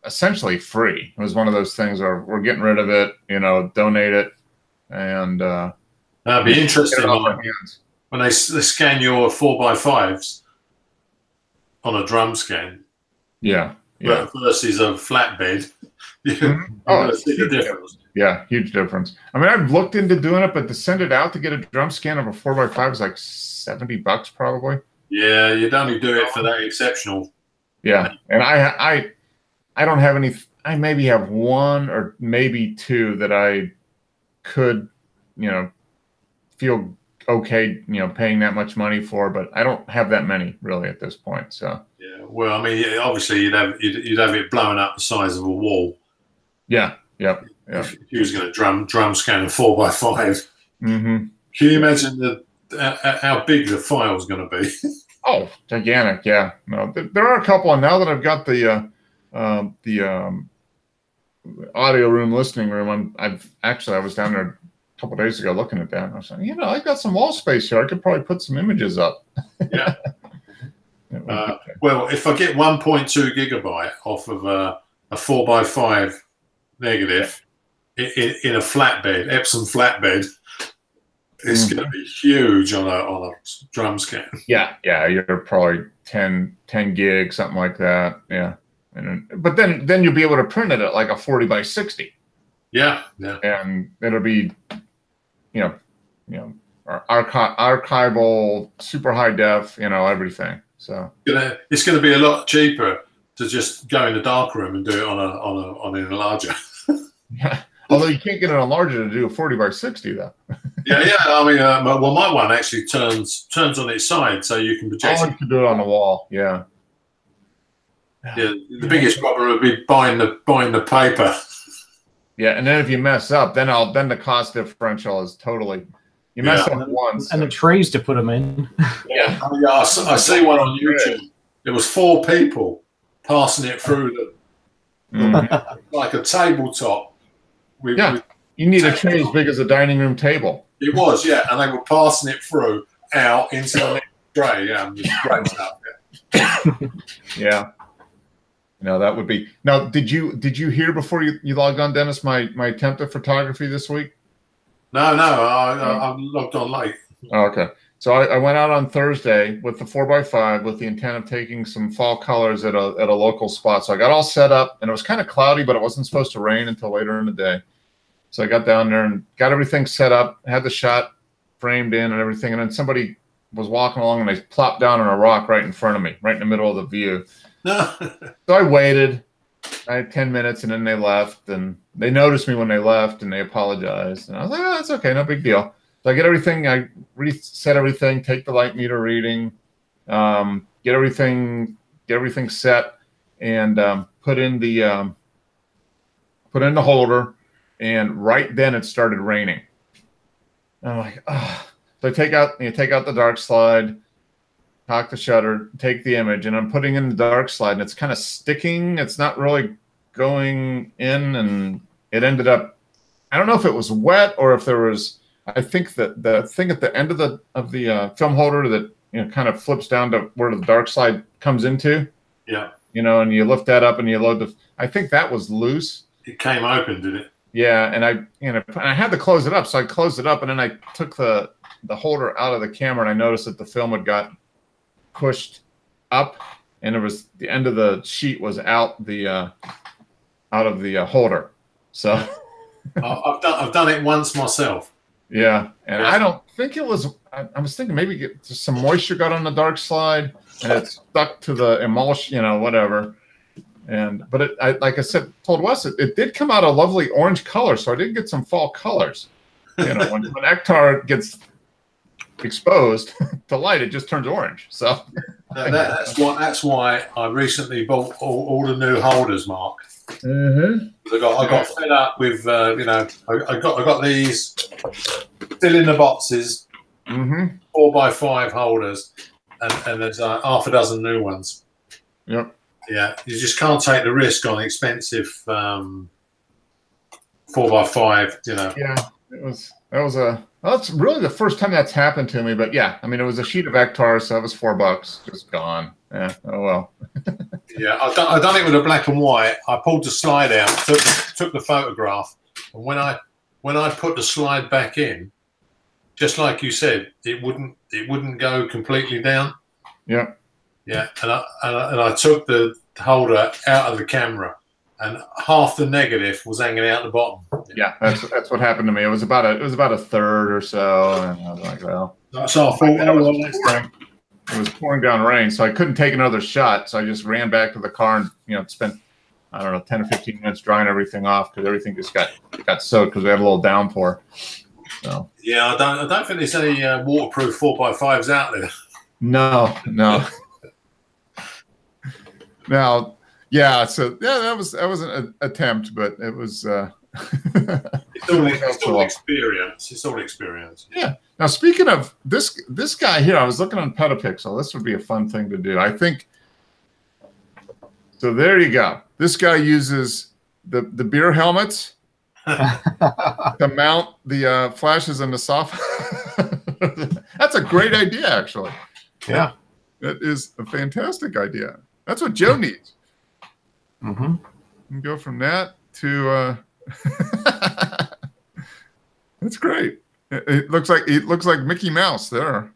essentially free. It was one of those things where we're getting rid of it, donate it, and that'd be interesting. When they scan your 4x5s on a drum scan, yeah, versus a flatbed, see the difference. Yeah, huge difference. I mean, I've looked into doing it, but to send it out to get a drum scan of a 4x5 is like $70 probably. Yeah, you'd only do it for that exceptional. Yeah, and I don't have any. I maybe have one or maybe two that I could, feel okay, paying that much money for, but I don't have that many really at this point. So yeah, well, I mean, obviously you'd have it blown up the size of a wall. Yeah, yeah. If you was going to drum scan a 4x5, mm-hmm. Can you imagine how big the file's going to be? Oh, gigantic! Yeah, no, there are a couple, and now that I've got the audio room, listening room, I was down there a couple days ago looking at that, and I was like, I've got some wall space here. I could probably put some images up. Yeah. Well, if I get 1.2 gigabyte off of a 4x5 negative in a flatbed, Epson flatbed, it's going to be huge on a drum scan. Yeah, you're probably 10 gig, something like that. Yeah, but then you'll be able to print it at like a 40x60. Yeah. And it'll be, archival, super high def, everything. So it's going to be a lot cheaper to just go in the dark room and do it on an enlarger. Yeah. Although you can't get an enlarger to do a 40x60 though. Yeah. I mean, well, my one actually turns on its side, so you can project. Oh, you can do it on the wall. Yeah. Yeah. The biggest problem would be buying the paper. Yeah, and then if you mess up, then the cost differential is totally. You mess up once, and the trays to put them in. Yeah. I see one on YouTube. There was 4 people passing it through like a tabletop. You need a tray as big as a dining room table. It was, yeah, and they were passing it through out into the next tray. Yeah, just great stuff. Yeah. That would be. Now, did you hear before you logged on, Dennis, my attempt at photography this week? No, I logged on late. Oh, okay. So I went out on Thursday with the 4x5 with the intent of taking some fall colors at a local spot. So I got all set up, and it was kind of cloudy, but it wasn't supposed to rain until later in the day. So I got down there and got everything set up, had the shot framed in and everything, and then somebody was walking along and they plopped down on a rock right in front of me, right in the middle of the view. So I waited. I had 10 minutes, and then they left, and they noticed me when they left, and they apologized. And I was like, oh, that's okay, no big deal. So I get everything, I reset everything, take the light meter reading, get everything set, and put in the holder. And right then it started raining. And I'm like, oh. So I take out the dark slide, cock the shutter, take the image, and I'm putting in the dark slide, and it's kind of sticking. It's not really going in, and it ended up. I don't know if it was wet or if there was. I think that the thing at the end of the film holder that kind of flips down to where the dark slide comes into. Yeah. And you lift that up and you load the. I think that was loose. It came open, did it? Yeah, and I had to close it up, so I closed it up, and then I took the the holder out of the camera, and I noticed that the film had got pushed up, and it was the end of the sheet was out of the holder. So I've done it once myself. Yeah, and I don't think it was. I was thinking maybe some moisture got on the dark slide and it stuck to the emulsion, you know, whatever. But like I said, told Wes, it did come out a lovely orange color, so I did get some fall colors. You know, when Ektar gets exposed to light, it just turns orange. So that's why I recently bought all the new holders, Mark. Mm-hmm. I got fed up with you know, I got these still in the boxes, 4x5 holders, and there's half a dozen new ones. Yep. Yeah, you just can't take the risk on expensive 4x5. You know. Yeah, that's really the first time that's happened to me. But yeah, I mean, it was a sheet of Ektar, so that was $4, just gone. Yeah. Oh well. Yeah, I've done it with a black and white. I pulled the slide out, took the photograph, and when I put the slide back in, just like you said, it wouldn't go completely down. Yeah. Yeah, and I took the holder out of the camera, and half the negative was hanging out the bottom. Yeah, that's what happened to me. It was about a third or so, and I was like, well, so I thought, it was pouring down rain, so I couldn't take another shot. So I just ran back to the car and, you know, spent, I don't know, 10 or 15 minutes drying everything off because everything just got soaked because we had a little downpour. So yeah, I don't think there's any waterproof 4x5s out there. No. Now, yeah. So yeah, that was an attempt, but it was. It's all experience. It's all experience. Yeah. Now, speaking of this guy here, I was looking on Petapixel. This would be a fun thing to do. I think. So there you go. This guy uses the beer helmets to mount the flashes in the soft. That's a great idea, actually. Yeah. That is a fantastic idea. That's what Joe needs. Mm-hmm. And go from that to. That's great. It looks like Mickey Mouse there.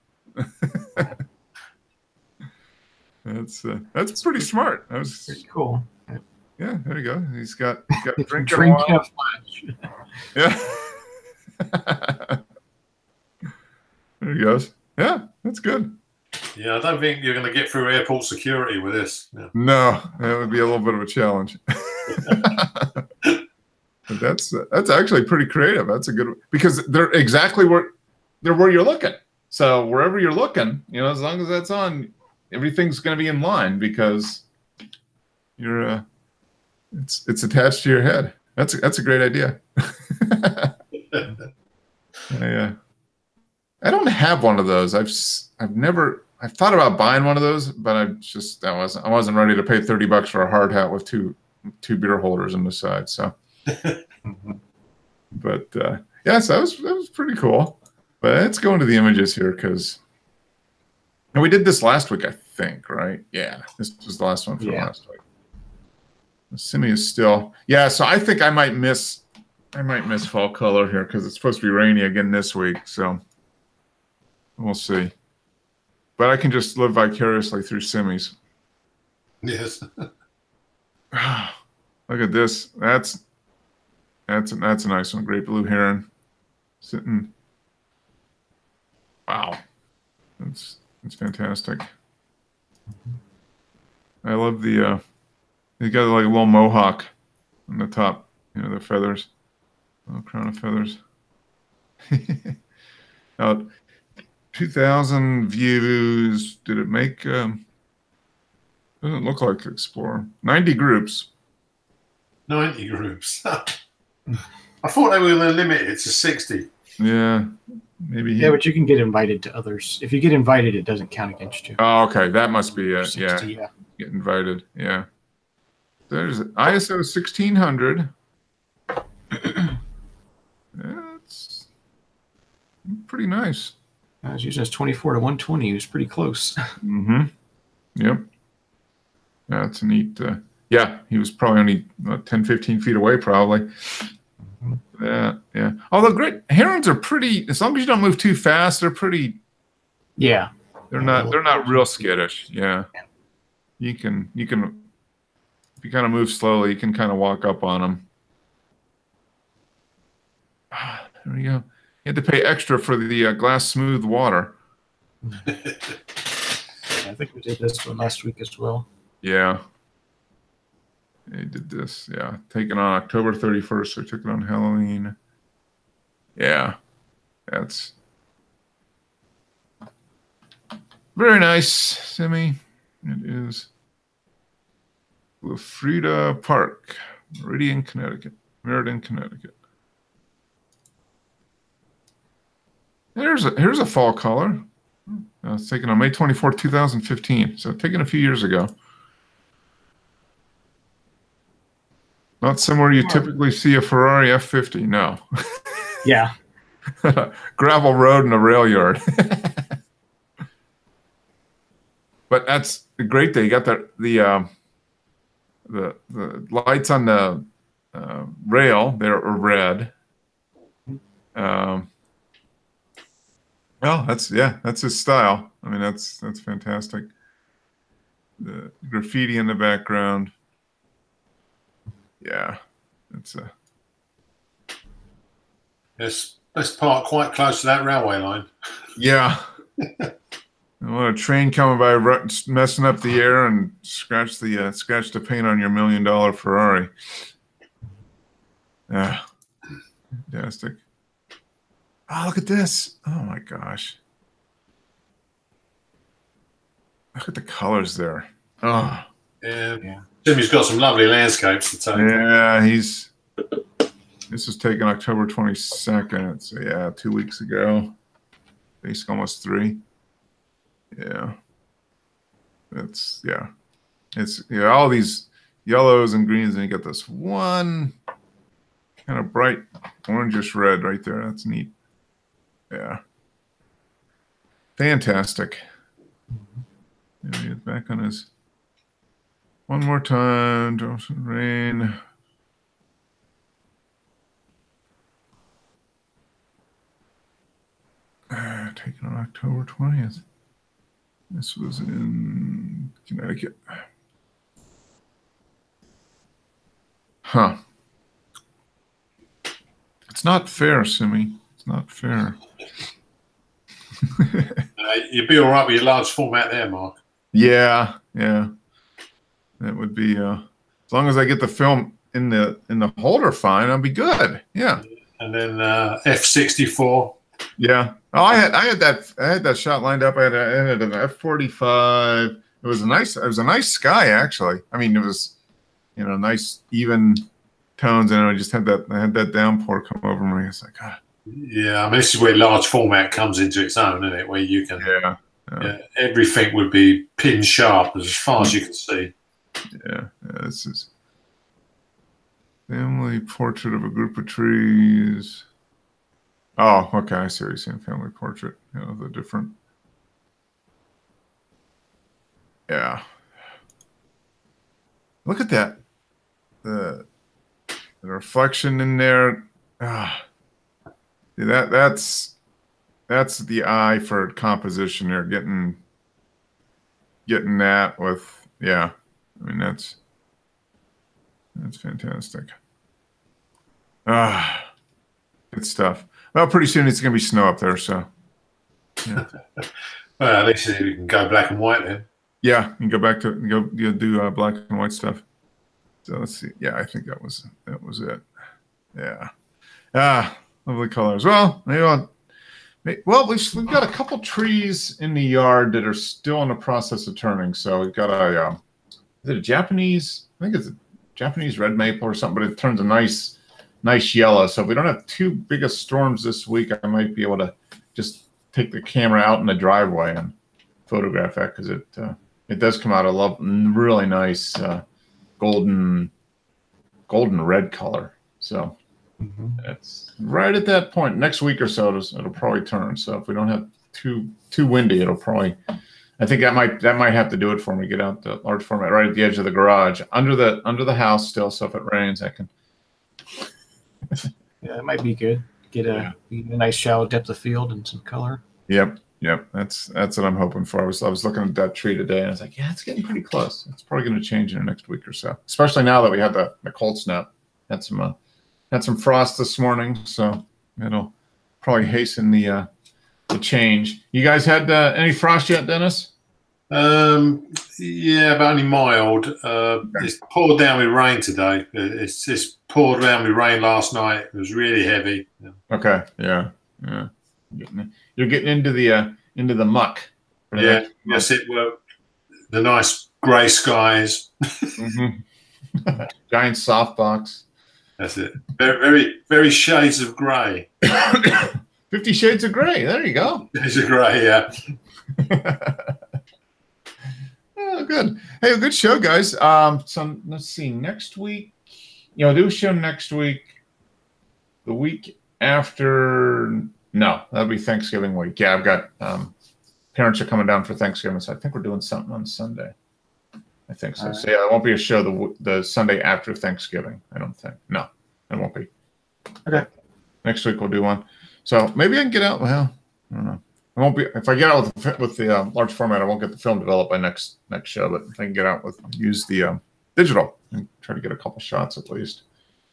That's pretty smart. That was pretty cool. Yeah, there you go. He's got drink and flash. Yeah. There he goes. Yeah, that's good. Yeah, I don't think you're going to get through airport security with this. Yeah. No, that would be a little bit of a challenge. But that's actually pretty creative. That's a good, because they're exactly where you're looking. So wherever you're looking, you know, as long as that's on, everything's going to be in line because you're it's attached to your head. That's a great idea. I don't have one of those. I've thought about buying one of those, but I wasn't ready to pay $30 for a hard hat with two beer holders on the side. So, but yeah, so that was pretty cool. But let's go into the images here and we did this last week, I think, right? Yeah, this was the last one from last week. Simi is still, yeah. So I think I might miss fall color here because it's supposed to be rainy again this week. So we'll see. But I can just live vicariously through Simis. Yes. Look at this. That's a nice one. Great blue heron sitting. Wow, that's fantastic. I love the. He's got like a little mohawk on the top. You know, the feathers, little crown of feathers. Now, 2,000 views. Did it make? Doesn't look like Explorer. 90 groups. 90 groups. I thought they were going to limit it to 60. Yeah, maybe. Yeah, but you can get invited to others. If you get invited, it doesn't count against you. Oh, okay. That must be it. 60, yeah. Get invited. Yeah. There's ISO 1600. That's pretty nice. I was using this 24 to 120. It was pretty close. Mm-hmm. Yep. That's a neat. Yeah, he was probably only 10, 15 feet away, probably. Yeah. Oh, Although great herons are pretty, as long as you don't move too fast, they're pretty. Yeah. They're not real skittish. Yeah. You can, if you kind of move slowly, you can kind of walk up on them. There we go. You had to pay extra for the glass smooth water. I think we did this one last week as well. Yeah. They did this. Yeah. Taken on October 31st. So we took it on Halloween. Yeah. That's very nice, Simi. It is Lafrida Park, Meriden, Connecticut. Here's a fall color. It's taken on May 24, 2015. So taken a few years ago. Not somewhere you typically see a Ferrari F50. No. Yeah. Gravel road and a rail yard. But that's a great day. You got the lights on the rail. They're red. Oh, that's his style. I mean, that's fantastic. The graffiti in the background. Yeah, it's a. Yes, let's park quite close to that railway line. Yeah. When a train coming by, messing up the air and scratch the paint on your $1 million Ferrari. Yeah, fantastic. Oh, look at this! Oh my gosh! Look at the colors there. Oh, yeah. Jimmy's got some lovely landscapes to take. Yeah, this was taken October 22nd. So yeah, 2 weeks ago. Basically almost 3. Yeah. It's all these yellows and greens, and you get this one kind of bright orangish red right there. That's neat. Yeah. Fantastic. Maybe it's back on his one more time. Drops of rain. Taken on October 20th. This was in Connecticut. Huh. It's not fair, Simi. It's not fair. You'd be all right with your large format there, Mark. Yeah. That would be as long as I get the film in the holder fine, I'll be good. Yeah. And then F64. Yeah. Oh, I had that shot lined up. I had an F45. It was a nice sky, actually. I mean, it was nice even tones, and I just had that downpour come over me. It's like, yeah, I mean, this is where large format comes into its own, isn't it? Where you can, everything would be pin sharp as far as you can see. Yeah, this is family portrait of a group of trees. Oh, okay, I see what you're saying. Family portrait, the different. Yeah. Look at that. The reflection in there. That's the eye for composition there. Getting that with, yeah. I mean, that's fantastic. Good stuff. Well, pretty soon it's going to be snow up there, so. Yeah. Well, at least you can go black and white then. Yeah, you can go back to do black and white stuff. So let's see. Yeah, I think that was it. Yeah. Lovely colors. Well, we've got a couple trees in the yard that are still in the process of turning. So we've got is it a Japanese? I think it's a Japanese red maple or something, but it turns a nice yellow. So if we don't have too big of storms this week, I might be able to just take the camera out in the driveway and photograph that, because it does come out a really nice golden red color. So it's right at that point. Next week or so, it'll probably turn. So if we don't have too windy, it'll probably. I think that might have to do it for me. Get out the large format right at the edge of the garage, under the house still. So if it rains, I can. Yeah, it might be good. get a nice shallow depth of field and some color. Yep. That's what I'm hoping for. I was looking at that tree today, and I was like, yeah, it's getting pretty close. It's probably going to change in the next week or so. Especially now that we had the cold snap. Had some frost this morning, so it'll probably hasten the change. You guys had any frost yet, Dennis? Yeah, but only mild. It's poured down with rain today. It's poured down with rain last night. It was really heavy. Okay, yeah. You're getting into the muck. Yeah, yes, it were the nice grey skies. Mm-hmm. Giant softbox. That's it. Very, very, very shades of grey. 50 Shades of Grey. There you go. Shades of grey, yeah. Oh, good. Hey, good show, guys. So let's see. Next week, do a show next week. The week after, no, that'll be Thanksgiving week. Yeah, I've got parents are coming down for Thanksgiving, so I think we're doing something on Sunday. I think so. Right. So yeah, there won't be a show the Sunday after Thanksgiving. I don't think. No, it won't be. Okay. Next week we'll do one. So maybe I can get out. Well, I don't know. I won't be if I get out with the large format. I won't get the film developed by next show. But if I can get out use the digital and try to get a couple shots at least.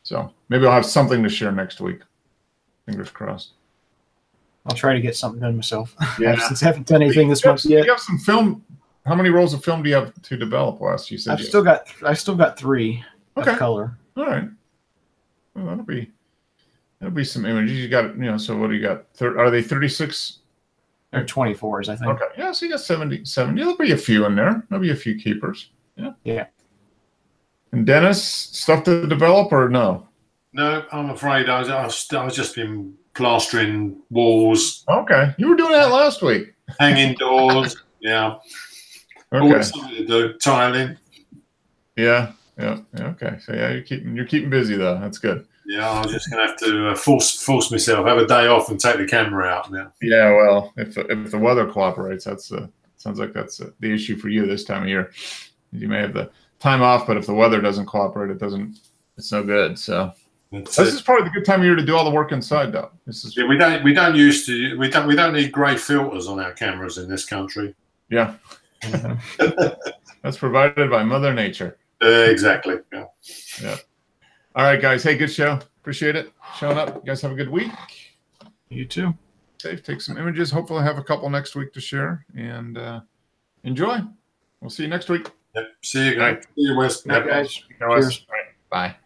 So maybe I'll have something to share next week. Fingers crossed. I'll try to get something done myself. Yeah. Since I haven't done anything this month yet. You have some film. How many rolls of film do you have to develop, Wes? You said I still got 3 of color. All right. Well, that'll be some images. You got so what do you got? Are they 36? They're 24s, I think. Okay. Yeah, so you got 70. There'll be a few in there. There'll be a few keepers. Yeah. Yeah. And Dennis, stuff to develop or no? No, I'm afraid I've just been plastering walls. Okay. You were doing that last week. Hanging doors. Yeah. Okay. Always something to do. Tiling. Yeah. Okay. So yeah, you're keeping busy though. That's good. Yeah, I'm just gonna have to force myself, have a day off, and take the camera out now. Yeah. Well, if the weather cooperates, sounds like that's the issue for you this time of year. You may have the time off, but if the weather doesn't cooperate, it's no good. So this is probably the good time of year to do all the work inside, though. Yeah, we don't need grey filters on our cameras in this country. Yeah. That's provided by Mother Nature. Exactly. Yeah. All right, guys. Hey, good show. Appreciate it. Showing up. You guys have a good week. You too. Safe. Take some images. Hopefully I have a couple next week to share. And enjoy. We'll see you next week. Yep. See you guys. See you, Wes. Bye, guys. Cheers. All right. Bye.